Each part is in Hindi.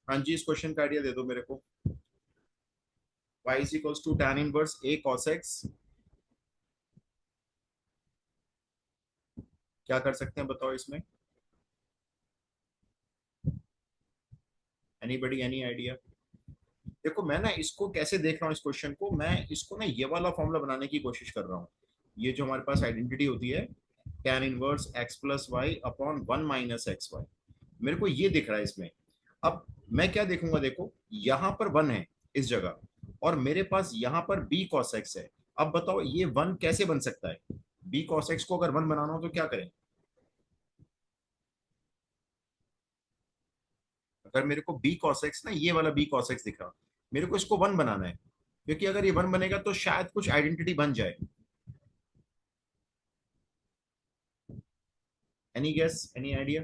हाँ जी, इस क्वेश्चन का आइडिया दे दो मेरे को। y is equals to tan inverse a cos x। क्या कर सकते हैं बताओ इसमें? Anybody, any idea? देखो मैं ना इसको कैसे देख रहा हूँ, इस क्वेश्चन को मैं इसको ना ये वाला फॉर्मूला बनाने की कोशिश कर रहा हूँ। ये जो हमारे पास आइडेंटिटी होती है, tan inverse x plus y upon 1 - xy, मेरे को ये दिख रहा है इसमें। अब मैं क्या देखूंगा, देखो यहाँ पर 1 है इस जगह, और मेरे पास यहाँ पर b cos x है। अब बताओ ये 1 कैसे बन सकता है? b cos x को अगर 1 बनाना हो तो क्या करें? अगर मेरे को b cos x ना, ये वाला b cos x दिख रहा, मेरे को इसको 1 बनाना है, क्योंकि अगर ये 1 बनेगा तो शायद कुछ आइडेंटिटी बन जाए। Any guess, any idea?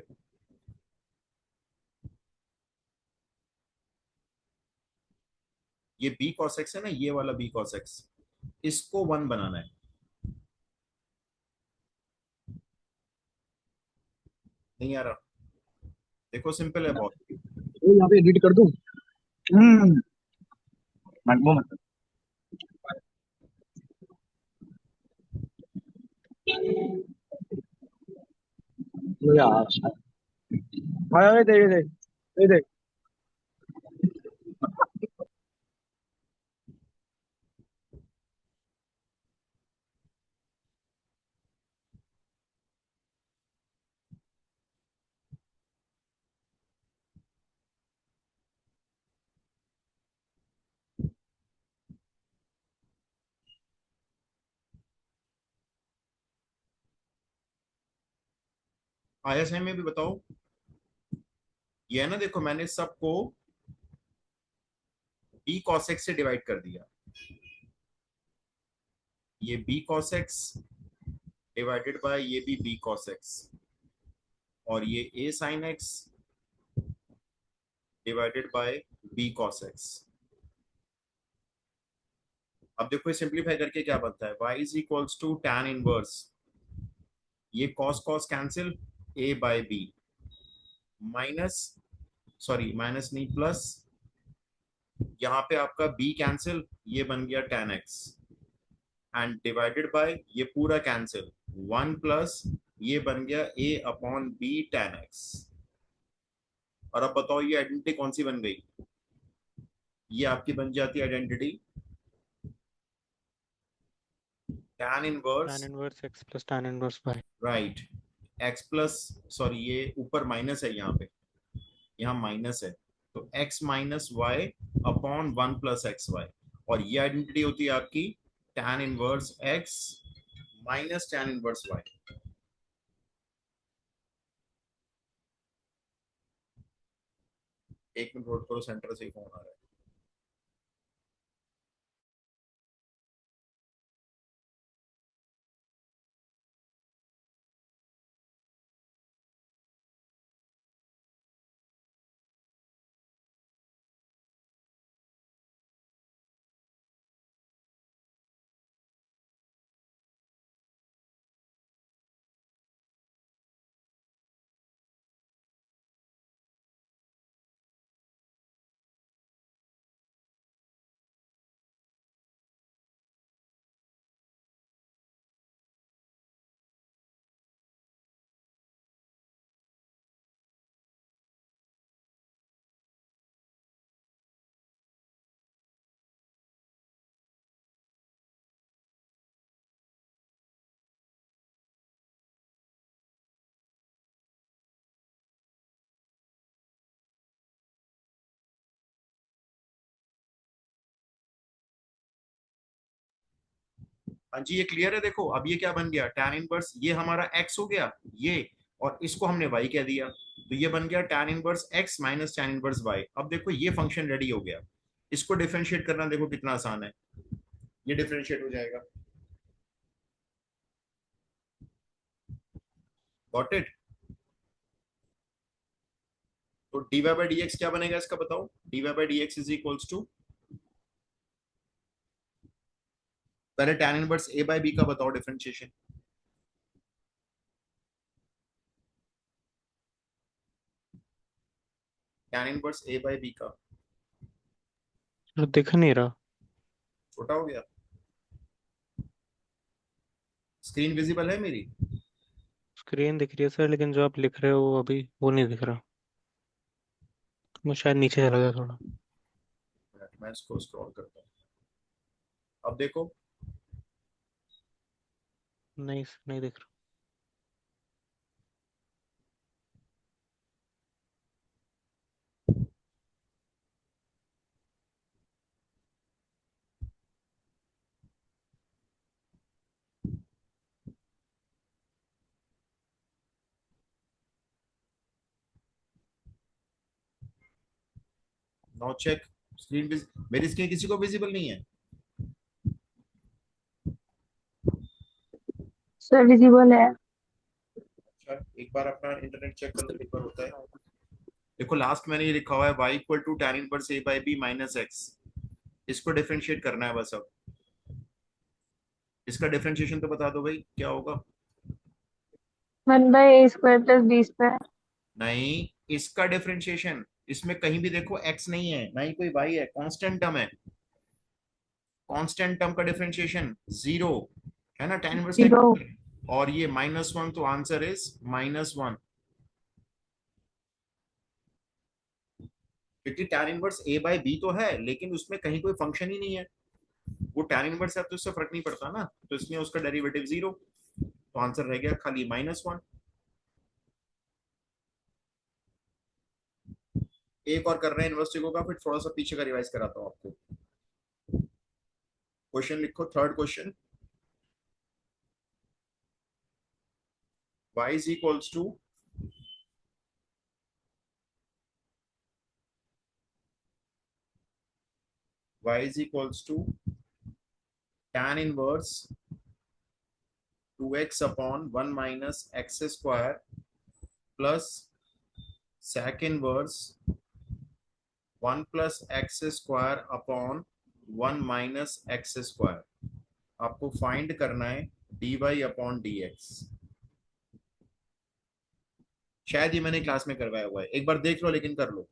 ये b cos x है ना, ये वाला b cos x, इसको 1 बनाना है। नहीं आ रहा? देखो सिंपल है बहुत। तो यहाँ पे एडिट कर दूं। हम्म। वो मतलब यार, हाँ ये देख, ये देख, ये देख। आईएसआई में भी बताओ। ये है ना, देखो मैंने सबको b cos x से डिवाइड कर दिया। ये b cos x divided by ये भी b cos x, और ये a sin x divided by b cos x। अब देखो ये सिंप्लीफाई करके क्या बनता है, y is equals to tan inverse, ये cos cos cancel, a by b minus, sorry minus नहीं प्लस, यहाँ पे आपका b कैंसिल, ये बन गया tan x, and divided by ये पूरा कैंसिल, 1 प्लस ये बन गया a upon b tan x। और अब बताओ ये आइडेंटिटी कौन सी बन गई? ये आपकी बन जाती है identity tan inverse, tan inverse x plus tan inverse y। Right, x plus, sorry ये ऊपर माइनस है यहाँ पे, यहाँ माइनस है, तो x minus y upon 1 + xy। और ये आइडेंटिटी होती है आपकी tan inverse x minus tan inverse y। एक मिनट होल्ड करो, सेंटर से ही फोन आ रहा है। हाँ जी, ये क्लियर है। देखो अब ये क्या बन गया, tan इनवर्स ये हमारा x हो गया ये, और इसको हमने y कह दिया, तो ये बन गया tan inverse x minus tan inverse y। अब देखो ये फंक्शन रेडी हो गया, इसको डिफरेंशिएट करना देखो कितना आसान है, ये डिफरेंशिएट हो जाएगा। Got it? तो dy बाई डी एक्स क्या बनेगा इसका बताओ, dy by d x is equals to, पहले tan inverse a by b का बताओ differentiation. tan inverse a by b का? तो दिख नहीं रहा। छोटा हो गया? स्क्रीन विजिबल है मेरी? स्क्रीन दिख रही है सर, लेकिन जो आप लिख रहे हो अभी वो नहीं दिख रहा। मैं शायद नीचे चला गया थोड़ा। मैं इसको स्क्रॉल करता हूँ, अब देखो। नहीं नहीं दिख रहा। Now check. मेरी स्क्रीन किसी को विजिबल नहीं है? सर विजिबल है। अच्छा, एक बार अपना इंटरनेट चेक कर लो, एक बार होता है। देखो लास्ट मैंने ये लिखा हुआ है y equal to tan inverse a by b minus x। इसको डिफरेंशिएट करना है बस अब। इसका डिफरेंशिएशन तो बता दो भाई, क्या होगा? 1/a² + b²। नहीं, इसका डिफरेंशिएशन। इसमें कहीं भी देखो x नहीं है, ना ही कोई y है, कांस्टेंट टर्म है। कांस्टेंट टर्म का डिफरेंशिएशन जीरो है ना, tan इनवर्स जीरो। का। और ये -1, तो आंसर इज -1। क्योंकि tan inverse a by b तो है, लेकिन उसमें कहीं कोई फंक्शन ही नहीं है। वो tan इनवर्स है तो उससे फर्क नहीं पड़ता ना, तो इसलिए उसका डेरिवेटिव जीरो। तो आंसर रह गया खाली -1। एक और कर रहे हैं इन्वर्सिटी का, फिर थोड़ा सा पीछे का रिवाइज कराता हूँ आपको। क्वेश्चन लिखो, third question. y is equals to y is equals to tan inverse 2x upon 1 minus x square plus sec inverse 1 plus x square upon 1 minus x square। आपको फाइंड करना है dy अपॉन dx। शायद ये मैंने क्लास में करवाया हुआ है, एक बार देख लो लेकिन कर लो।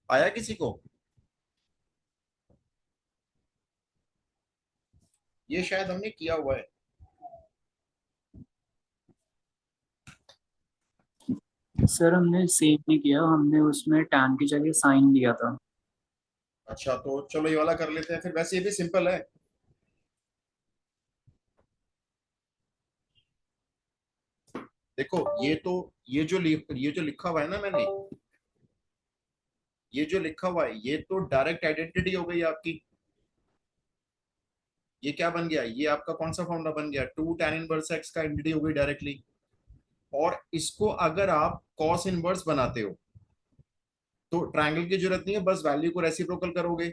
आया किसी को? ये शायद हमने किया हुआ है। सर हमने सेव नहीं किया, हमने उसमें टैन की जगह साइन लिया था। अच्छा, तो चलो ये वाला कर लेते हैं फिर, वैसे ये भी सिंपल है। देखो ये जो लिखा हुआ है ना मैंने, ये जो लिखा हुआ है ये तो डायरेक्ट आइडेंटिटी हो गई आपकी। ये क्या बन गया? ये आपका कौन सा फॉर्मूला बन गया? 2 tan इनवर्स x का आइडेंटिटी हो गई डायरेक्टली। और इसको अगर आप cos इनवर्स बनाते हो तो ट्रायंगल की जरूरत नहीं है, बस वैल्यू को रेसिप्रोकल करोगे।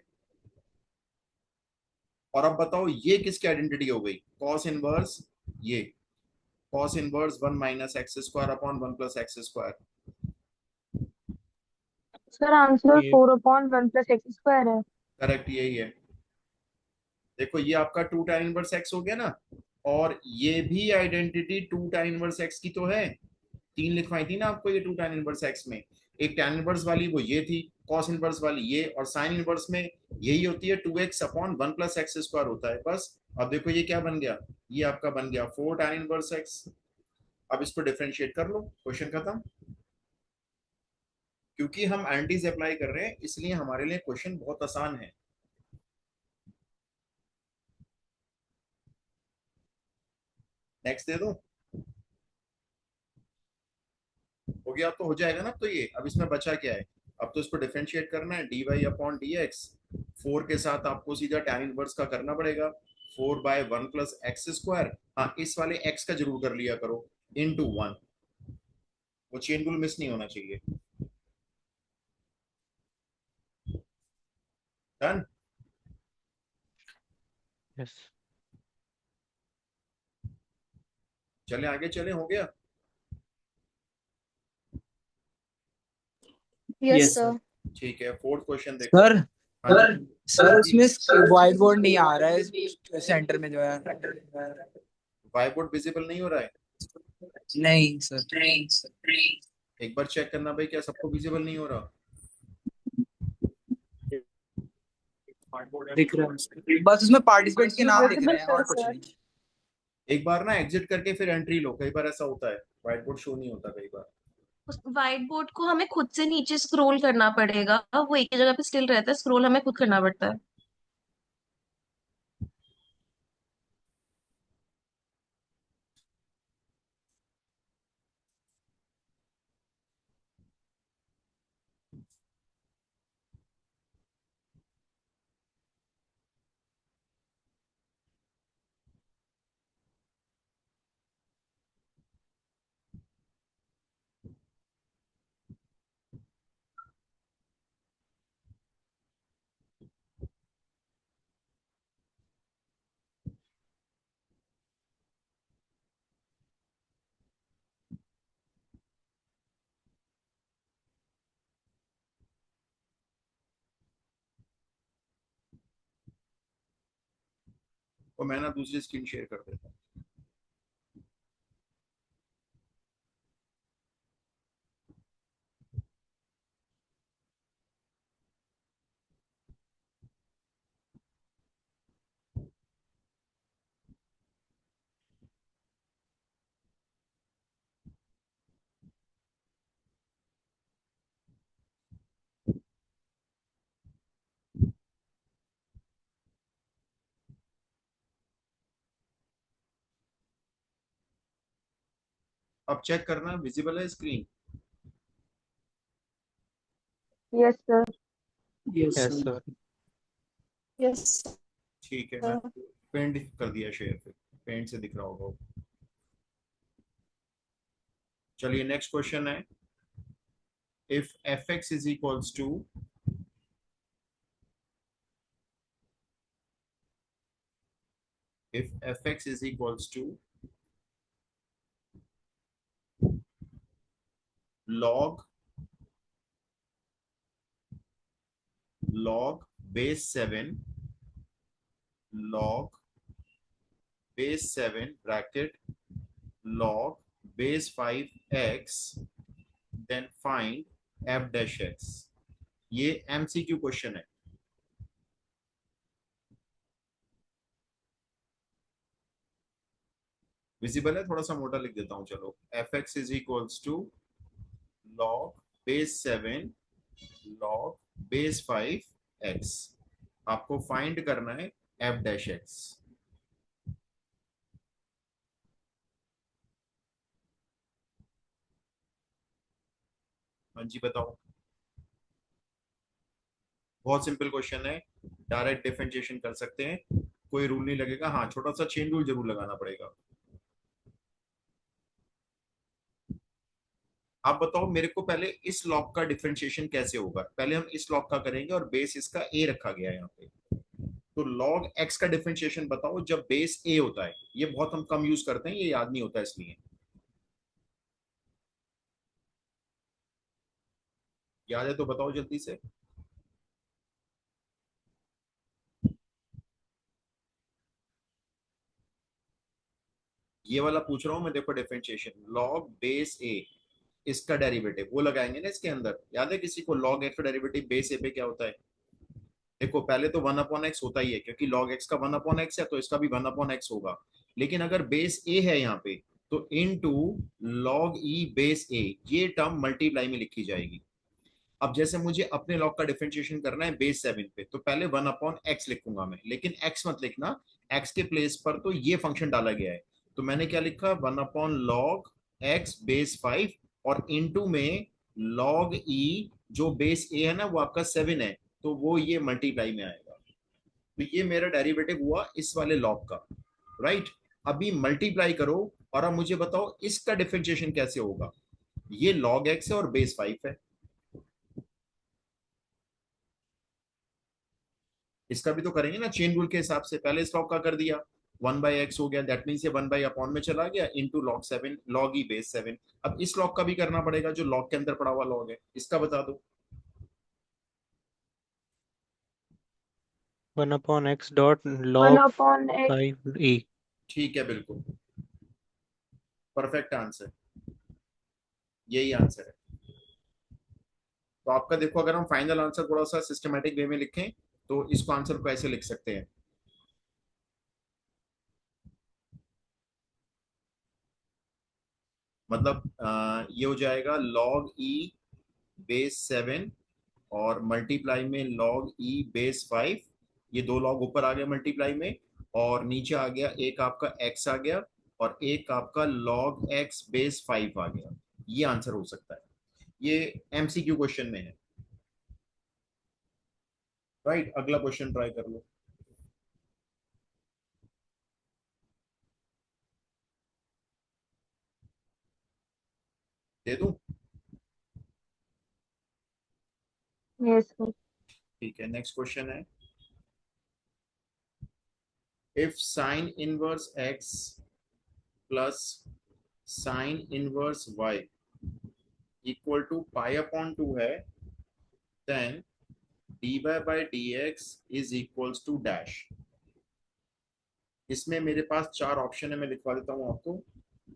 और अब बताओ ये किसकी आइडेंटिटी हो गई? cos इनवर्स, ये cos inverse 1 minus x square upon 1 plus x square. Sir answer ये 4/1 + x² है। करेक्ट, यही है। देखो ये आपका 2 tan इनवर्स x हो गया ना, और ये भी आइडेंटिटी 2 tan इनवर्स x की तो है। तीन लिखवाई थी ना आपको ये 2 tan इनवर्स x में। एक tan इनवर्स वाली वो ये थी, cos इनवर्स वाली ये, और sin इनवर्स में यही होती है 2x upon 1 plus x square होता है बस। अब देखो ये क्या बन गया? ये आपका बन गया 4 tan इनवर्स x। अब इसको डिफरेंशिएट कर लो, क्वेश्चन खत्म। क्योंकि हम एंटीज अप्लाई कर रहे हैं इसलिए हमारे लिए क्वेश्चन बहुत आसान है। नेक्स्ट दे दो, हो गया? अब तो हो जाएगा ना, तो ये अब इसमें बचा क्या है? अब तो इसको डिफरेंशिएट करना है, d y upon d x. 4 के साथ आपको सीधा tan इनवर्स का करना पड़ेगा, 4/1 प्लस एक्स स्क्वायर। हाँ, इस वाले x का जरूर कर लिया करो, इनटू 1। वो चेन रूल मिस नहीं होना चाहिए। डन। यस। चले आगे, चले, हो गया। Yes yes sir. ठीक है, फोर्थ क्वेश्चन देखो। सर। हाँ जी। सर उसमें व्हाइट बोर्ड नहीं आ रहा है सेंटर में जो है। वाइट बोर्ड विजिबल नहीं हो रहा है? नहीं सर। एक बार चेक करना भाई, क्या सबको विजिबल नहीं हो रहा? दिख रहा है बस उसमें पार्टिसिपेंट्स के नाम दिख विजिबल रहे हैं है और कुछ सर। नहीं। एक बार ना एग्जिट करके फिर एंट्री लो, कई बार ऐसा होता है, व्हाइट बोर्ड शो नहीं होता कई बार। उस व्हाइट बोर्ड को हमें खुद से नीचे स्क्रॉल करना पड़ेगा, वो एक ही जगह पे स्टिल रहता है, स्क्रॉल हमें खुद करना पड़ता है। और मैं ना दूसरी स्क्रीन शेयर कर देता हूँ। अब चेक करना, विजिबल है screen? Yes sir. Yes yes sir. Sir. Yes ठीक है, मैं सर। पेंट कर दिया शेयर, फिर पेंट से दिख रहा होगा। चलिए नेक्स्ट क्वेश्चन है, if f x is equals to, if fx is equals to log base 7 log base 7 bracket log base 5x, then find f dash x। ये एमसीक्यू क्वेश्चन है। विजिबल है? थोड़ा सा मोटा लिख देता हूं, चलो। F x is equals to log base 7 log base 5x। आपको फाइंड करना है f dash x। हाँ जी, बताओ। बहुत सिंपल क्वेश्चन है, डायरेक्ट डिफरेंशिएशन कर सकते हैं, कोई रूल नहीं लगेगा। हाँ, छोटा सा चेन रूल जरूर लगाना पड़ेगा। आप बताओ मेरे को, पहले इस लॉग का डिफरेंशिएशन कैसे होगा? पहले हम इस लॉग का करेंगे, और बेस इसका ए रखा गया है यहाँ पे। तो लॉग एक्स का डिफरेंशिएशन बताओ जब बेस ए होता है। ये बहुत हम कम यूज करते हैं, ये याद नहीं होता इसलिए। याद है तो बताओ जल्दी से। ये वाला पूछ रहा हूं मैं, देखो डिफरेंशिएशन लॉग बेस ए, इसका डेरिवेटिव वो लगाएंगे ना इसके अंदर। याद है किसी को लॉग एक्स का डेरिवेटिव बेस ए पे क्या होता है? देखो पहले तो 1/x होता ही है, क्योंकि log x का 1/x है, तो इसका भी 1/x होगा। लेकिन अगर बेस a है यहाँ पे, तो into log e base a, ये टर्म मल्टीप्लाई में लिखी जाएगी। अब जैसे मुझे अपने लॉग का डिफरेंशिएशन करना है बेस 7 पे, तो पहले 1/x लिखूंगा मैं, लेकिन x मत लिखना, x के प्लेस पर तो ये फंक्शन डाला गया है। तो मैंने क्या लिखा, 1/log x बेस 5, और इनटू में log e, जो बेस a है ना वो आपका 7 है, तो वो ये मल्टीप्लाई में आएगा। तो ये मेरा डेरिवेटिव हुआ इस वाले लॉग का, राइट। अभी मल्टीप्लाई करो, और अब मुझे बताओ इसका डिफरेंशिएशन कैसे होगा। ये log x है और बेस 5 है। इसका भी तो करेंगे ना चेन रूल के हिसाब से। पहले इस लॉग का कर दिया, 1/x हो गया, दैट मीन्स ये 1/अपॉन में चला गया into log 7 log e base 7। अब इस लॉग का भी करना पड़ेगा जो लॉग के अंदर पड़ा हुआ लॉग है, इसका बता दो। 1/x dot one log upon x. 5e। ठीक है, बिल्कुल परफेक्ट आंसर, यही आंसर है। तो आपका देखो, अगर हम फाइनल आंसर थोड़ा सा सिस्टमेटिक वे में लिखें तो इसको आंसर को ऐसे लिख सकते हैं, मतलब ये हो जाएगा log e बेस 7 और मल्टीप्लाई में log e बेस 5। ये दो लॉग ऊपर आ गया मल्टीप्लाई में, और नीचे आ गया एक आपका x आ गया, और एक आपका log x बेस 5 आ गया। ये आंसर हो सकता है, ये एमसीक्यू क्वेश्चन में है। राइट, अगला क्वेश्चन ट्राई कर लो। दे दूं? Yes sir. ठीक है, नेक्स्ट क्वेश्चन है, if sine inverse x plus sine inverse y equal to pi upon 2 है, then dy by d x is equals to dash. इसमें मेरे पास चार ऑप्शन है, मैं लिखवा देता हूं आपको।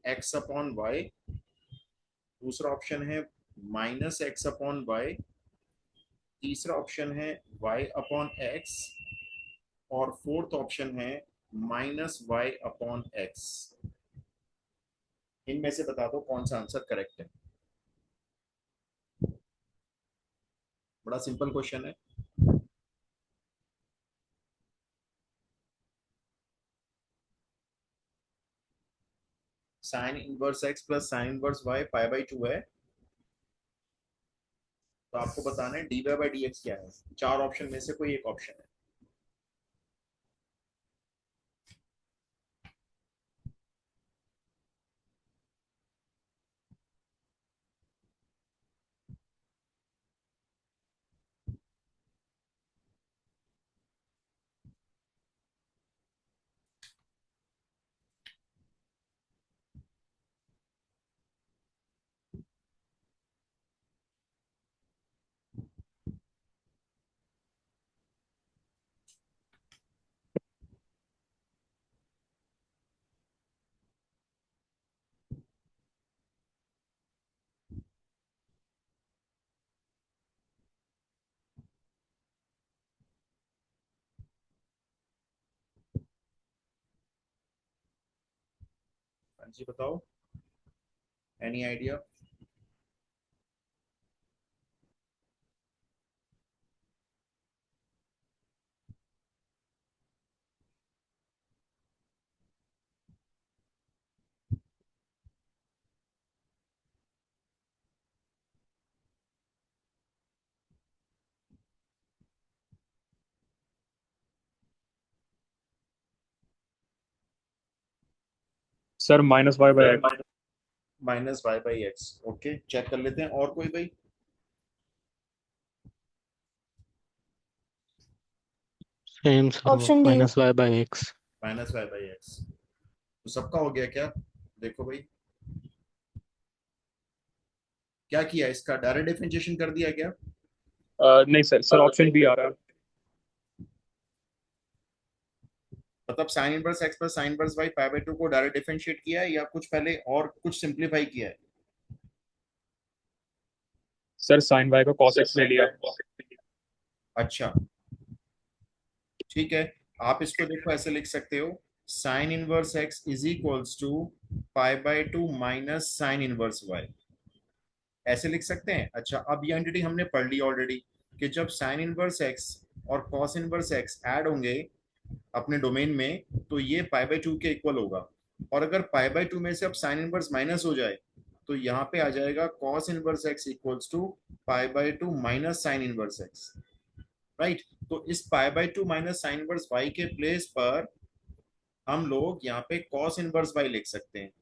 x अपॉन वाई, दूसरा ऑप्शन है माइनस एक्स अपॉन वाई, तीसरा ऑप्शन है y अपॉन एक्स, और फोर्थ ऑप्शन है माइनस वाई अपॉन एक्स। इनमें से बता दो कौन सा आंसर करेक्ट है। बड़ा सिंपल क्वेश्चन है। Sine inverse x plus sine inverse y pi by 2 है, तो आपको बताना है d y by d x क्या है। चार ऑप्शन में से कोई एक ऑप्शन है। हाँ जी, बताओ, एनी आइडिया? Sir -y/x। Minus y by x, okay check कर लेते हैं। और कोई भाई? सेम सर, वो option D. -y/x। Minus y by x, तो सबका हो गया क्या? देखो भाई, क्या किया, इसका डायरेक्ट डिफरेंशिएशन कर दिया क्या? नहीं सर, ऑप्शन बी आ रहा है। मतलब sine inverse x plus sine inverse y pi by 2 को डायरेक्ट डिफरेंशिएट किया है, या कुछ पहले और कुछ सिंप्लीफाई किया है? सर साइन y को cos x ले लिया। अच्छा, ठीक है। आप इसको देखो ऐसे लिख सकते हो, sine inverse x is equals to pi by 2 minus sine inverse y, ऐसे लिख सकते हैं। अच्छा, अब ये एंटिटी हमने पढ़ ली ऑलरेडी, कि जब साइन इनवर्स एक्स और कॉस इनवर्स एक्स ऐड होंगे अपने डोमेन में, तो ये पाई बाई 2 के इक्वल होगा। और अगर पाई बाई 2 में से अब साइन इनवर्स माइनस हो जाए, तो यहाँ पे आ जाएगा cos inverse x equals to pi by 2 minus sine inverse x. Right, तो इस pi by 2 minus sine inverse y के प्लेस पर हम लोग यहाँ पे कॉस इनवर्स वाई लिख सकते हैं।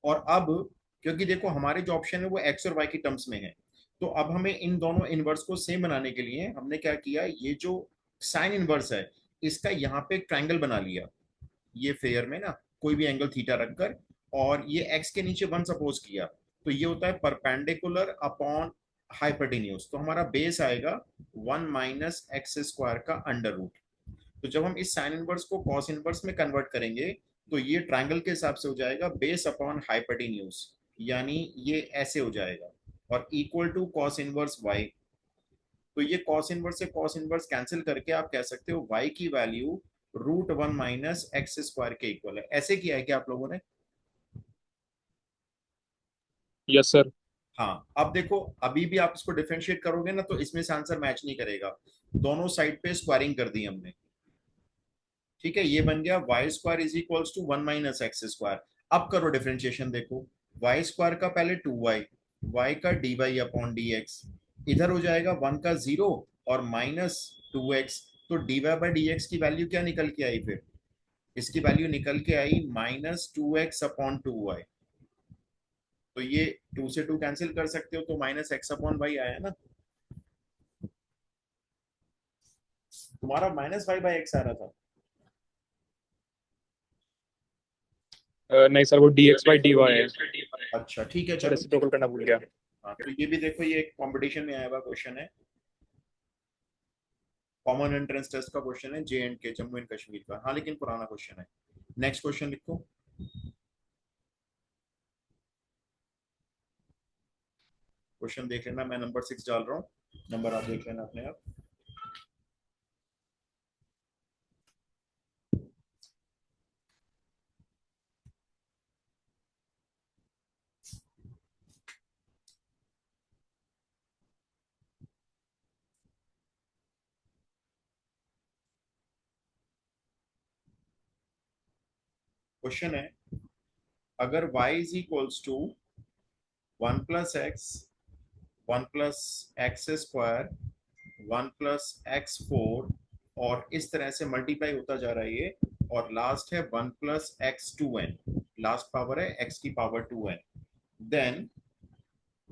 और अब क्योंकि देखो हमारे जो ऑप्शन है वो एक्स और वाई की टर्म्स में है, तो अब हमें इन दोनों इनवर्स को सेम बनाने के लिए हमने क्या किया, ये जो साइन इनवर्स है इसका यहाँ पे एक ट्रायंगल बना लिया, ये फेयर में ना कोई भी एंगल थीटा रखकर, और ये एक्स के नीचे वन सपोज किया, तो ये होता है परपेंडिकुलर अपॉन हाइपोटेन्यूज। तो हमारा बेस आएगा 1 - x² का अंडर रूट। तो जब हम इस साइन इनवर्स को कॉस इनवर्स में कन्वर्ट करेंगे तो ये ट्रायंगल के हिसाब से हो जाएगा बेस अपॉन हाइपोटेन्यूज, यानी ये ऐसे हो जाएगा, और equal to cos inverse y। तो ये कॉस इनवर्स से कॉस इनवर्स कैंसिल करके आप कह सकते हो y की वैल्यू √1 - x² के इक्वल है। ऐसे किया है क्या आप लोगों ने? Yes sir. हाँ, अब देखो अभी भी आप इसको डिफरेंशिएट करोगे ना तो इसमें से आंसर मैच नहीं करेगा, दोनों साइड पे स्क्वायरिंग कर दी हमने। ठीक है, ये बन गया y² is equals to 1 - x²। अब करो डिफरेंशिएशन, देखो y² का पहले 2y, y का dy/dx, इधर हो जाएगा 1 का 0 और -2x, तो dy/dx की वैल्यू क्या निकल के आई फिर? इसकी वैल्यू निकल के आई -2x/2y। तो ये 2 से 2 कैंसिल कर सकते हो, तो -x/y आया ना, तुम्हारा -y/x आ रहा था। नहीं सर, वो dx/dy है। अच्छा ठीक है, सर चलो। रेसिप्रोकल करना भूल गया। हाँ, तो ये भी देखो, ये एक कंपटीशन में आया हुआ क्वेश्चन है, कॉमन एंट्रेंस टेस्ट का क्वेश्चन है, J&K जम्मू एंड कश्मीर का। हाँ लेकिन पुराना क्वेश्चन है। नेक्स्ट क्वेश्चन लिखो। क्वेश्चन देख लेना, मैं नंबर 6 डाल रहा हूँ, नंबर आप देख लेना अपने आप। क्वेश्चन है, अगर y is equals to 1 + x, 1 + x², 1 + x4, और इस तरह से मल्टीप्लाई होता जा रहा है ये, और लास्ट है 1 + x2n, लास्ट पावर है x की power 2n, then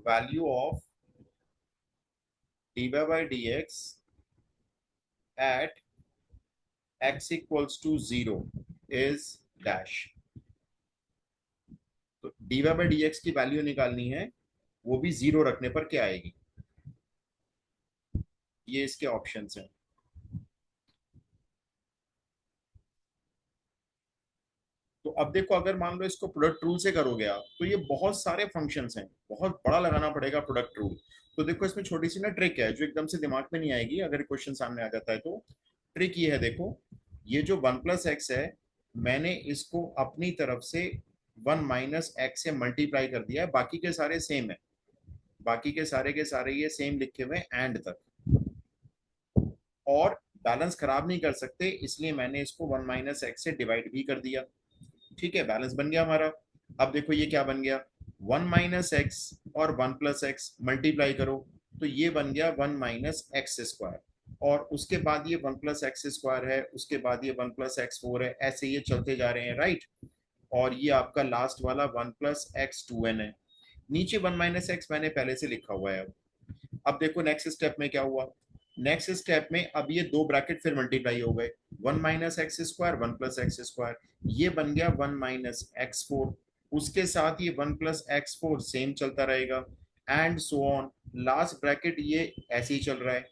value of dy/dx at x equals to 0 is dash। तो dy/dx की वैल्यू निकालनी है, वो भी 0 रखने पर क्या आएगी? ये इसके ऑप्शंस हैं। तो अब देखो, अगर मान लो इसको प्रोडक्ट रूल से करोगे आप, तो ये बहुत सारे फंक्शंस हैं, बहुत बड़ा लगाना पड़ेगा प्रोडक्ट रूल। तो देखो इसमें छोटी सी ना ट्रिक है जो एकदम से दिमाग में नहीं आएगी, अगर क्वेश्चन सामने आ जाता है तो। ट्रिक ये है, देखो ये जो 1 + x है, मैंने इसको अपनी तरफ से 1 - x से मल्टीप्लाई कर दिया है, बाकी के सारे सेम है, बाकी के सारे ये सेम लिखे हुए एंड तक, और बैलेंस खराब नहीं कर सकते, इसलिए मैंने इसको 1 - x से डिवाइड भी कर दिया। ठीक है, बैलेंस बन गया हमारा। अब देखो ये क्या बन गया, 1 - x और 1 + x मल्टीप्लाई करो, तो ये बन गया 1 - x², और उसके बाद ये 1 + x² है, उसके बाद ये 1 + x4 है, ऐसे ये चलते जा रहे हैं, राइट। और ये आपका लास्ट वाला 1 + x2n है। नीचे 1 - x मैंने पहले से लिखा हुआ है। अब देखो नेक्स्ट स्टेप में क्या हुआ, नेक्स्ट स्टेप में अब ये दो ब्रैकेट फिर मल्टीप्लाई हो गए, 1 - x², 1 + x², ये बन गया 1 - x4, उसके साथ ये 1 + x4 सेम चलता रहेगा, and so on, last bracket ये ऐसे ही चल रहा है।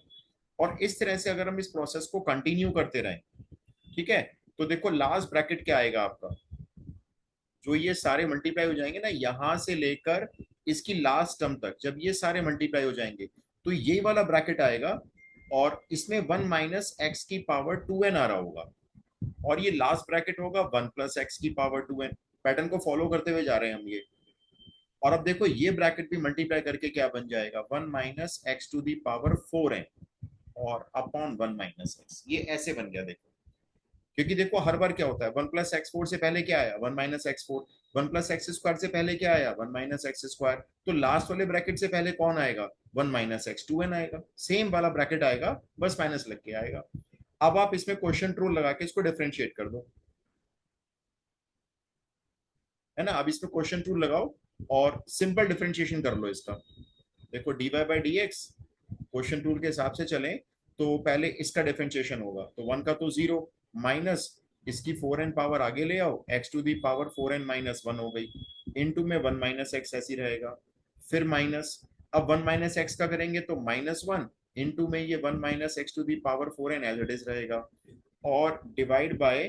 और इस तरह से अगर हम इस प्रोसेस को कंटिन्यू करते रहें, ठीक है, तो देखो लास्ट ब्रैकेट क्या आएगा आपका, जो ये सारे मल्टीप्लाई हो जाएंगे ना यहां से लेकर इसकी लास्ट टर्म तक, जब ये सारे मल्टीप्लाई हो जाएंगे तो ये वाला ब्रैकेट आएगा, और इसमें 1 - x की पावर 2n आ रहा होगा, और ये लास्ट ब्रैकेट होगा 1 + x की पावर 2n। पैटर्न को फॉलो करते हुए जा रहे हैं हम ये। और अब देखो ये ब्रैकेट भी मल्टीप्लाई करके क्या बन जाएगा, 1 - x⁴n और अपॉन 1 - x, ये ऐसे बन गया। देखो क्योंकि देखो हर बार क्या होता है, 1 + x4 से पहले क्या आया, 1 - x4, 1 + x² से पहले क्या आया, 1 - x², तो लास्ट वाले ब्रैकेट से पहले कौन आएगा, 1 - x2n आएगा, सेम वाला ब्रैकेट आएगा, बस माइनस लग के आएगा। अब आप इसमें क्वेश्चन रूल लगा के इसको डिफरेंशिएट कर दो, है ना। अब इसमें क्वेश्चन रूल लगाओ और सिंपल डिफरेंशिएशन कर लो इसका। देखो dy by d x, question tool के हिसाब से चलें तो पहले इसका डिफरेंशिएशन होगा, तो 1 का तो 0 माइनस इसकी 4n पावर आगे ले आओ, x to the power 4n minus 1 हो गई, इनटू में 1 माइनस एक्स ऐसी रहेगा, फिर माइनस, अब 1 माइनस एक्स का करेंगे तो -1 इनटू में ये 1 minus x to the power 4n as it is रहेगा, और डिवाइड बाय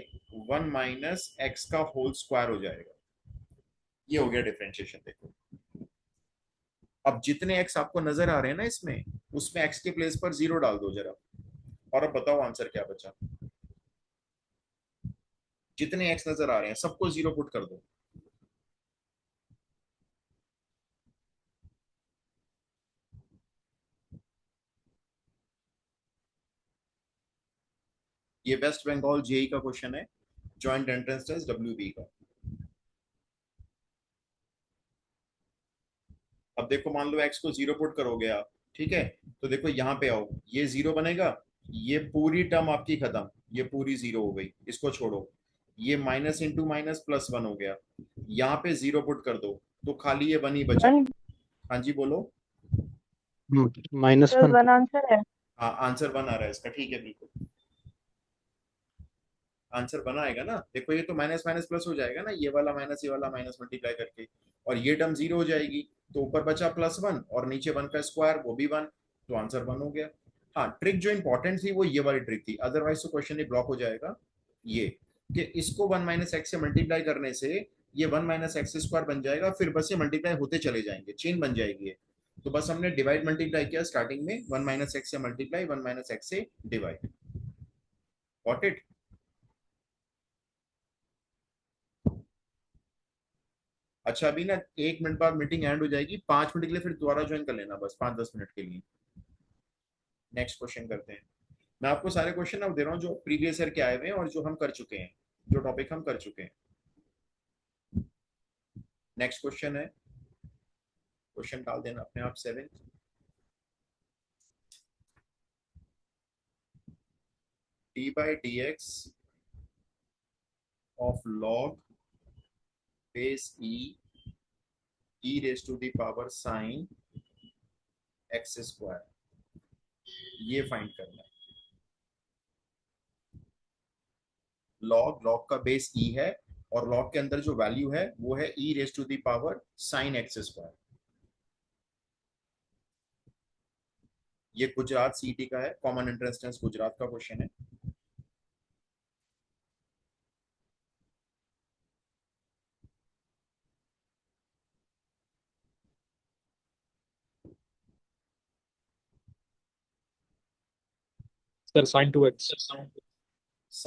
1 माइनस एक्स का होल स्क्वायर हो जाएगा। ये हो गया डिफरेंशिएशन। देखो अब जितने एक्स आपको नजर आ रहे हैं ना इसमें, उसमें एक्स के प्लेस पर 0 डाल दो जरा, और अब बताओ आंसर क्या बचा। जितने एक्स नजर आ रहे हैं सबको 0 पुट कर दो। ये वेस्ट बंगाल जेई का क्वेश्चन है, जॉइंट एंट्रेंस टेस्ट WB का। अब देखो मान लो एक्स को 0 पुट करोगे आप, ठीक है, तो देखो यहाँ पे आओ, ये 0 बनेगा, ये पूरी टर्म आपकी खत्म, ये पूरी 0 हो गई, इसको छोड़ो, ये माइनस इंटू माइनस प्लस 1 हो गया, यहाँ पे 0 पुट कर दो तो खाली ये 1 ही बचा। वन हाँ जी बोलो। -1। वन आंसर है। हाँ आंसर 1 आ रहा है इसका, ठीक है बिल्कुल आंसर 1 आएगा ना। देखो ये तो माइनस माइनस प्लस हो जाएगा ना, ये वाला माइनस ये वाला माइनस मल्टीप्लाई करके, और ये टर्म 0 हो जाएगी, तो ऊपर बचा +1 और नीचे 1 का स्क्वायर वो भी 1, तो आंसर 1 हो गया। हाँ ट्रिक जो इंपॉर्टेंट थी वो ये वाली ट्रिक थी, अदरवाइज तो क्वेश्चन ही ब्लॉक हो जाएगा। ये कि इसको 1 माइनस एक्स से मल्टीप्लाई करने से ये 1 माइनस एक्स स्क्वायर बन जाएगा, फिर बस ये मल्टीप्लाई होते चले जाएंगे, चेन बन जाएगी ये। तो बस हमने डिवाइड मल्टीप्लाई किया स्टार्टिंग में, 1 माइनस एक्स से मल्टीप्लाई, 1 माइनस एक्स से डिवाइड। Got it. अच्छा अभी ना 1 मिनट बाद मीटिंग एंड हो जाएगी, 5 मिनट के लिए फिर दोबारा ज्वाइन कर लेना, बस 5-10 मिनट के लिए। नेक्स्ट क्वेश्चन करते हैं। मैं आपको सारे क्वेश्चन अब दे रहा हूँ जो प्रीवियस ईयर के आए हुए हैं और जो हम कर चुके हैं, जो टॉपिक हम कर चुके हैं। नेक्स्ट क्वेश्चन है, क्वेश्चन डाल देना अपने आप 7। D by d x of log base e raise to the power sine x square, ये फाइंड करना है। लॉग का बेस ई है, और लॉग के अंदर जो वैल्यू है वो है e raise to the power sine x square. ये गुजरात सीटी का है, कॉमन एंट्रेंस टेस्ट गुजरात का क्वेश्चन है। Sir sin 2x।